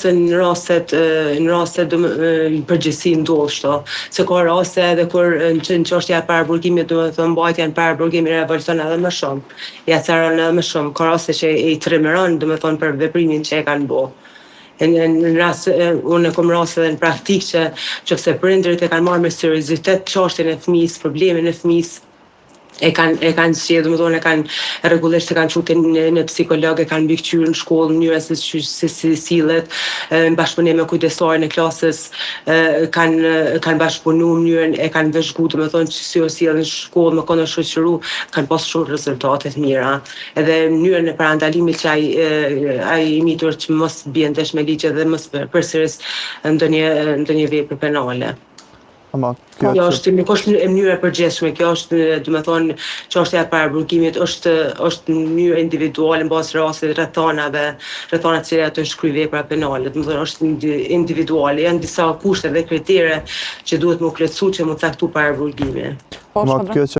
Se në raste në përgjithësi ndodh kështu, se ka raste edhe kur në çështja e paraburgimit, domethënë mbajtja në paraburgim revolton edhe më shumë, ja ceron edhe më shumë, ka raste që i trimëron domethënë për veprimin që e kanë bërë. Në rast, unë kam raste edhe në praktikë që nëse prindërit e kanë marrë me seriozitet çështjen e fëmijës, problemin e fëmijës, e kanë zgjedhur, domethënë e kanë rregullisht e kanë çuar në psikolog, e kanë mbikëqyrë në shkollë në mënyra se si sillet, në bashkëpunim me kujdestarin e klasës, kanë bashkëpunuar në mënyrën, e kanë vëzhguar domethënë që si sillen në shkollë, me kono shoqëru, kanë pas shumë rezultate të mira. Edhe mënyrën e parandalimit që ai i mitur që mos bien ndesh me ligj dhe mos përsëris ndonjë vepër penale. Kjo është nuk është në mënyrë e përgjithshme, kjo është domethënë çështja e paraburgimit është në mënyrë individuale mbas rastit rrethana të cilat ato shkruaj vepra penale, domethënë është individuale, janë disa kushte dhe kritere që duhet më plotësuar që më caktu paraburgimi.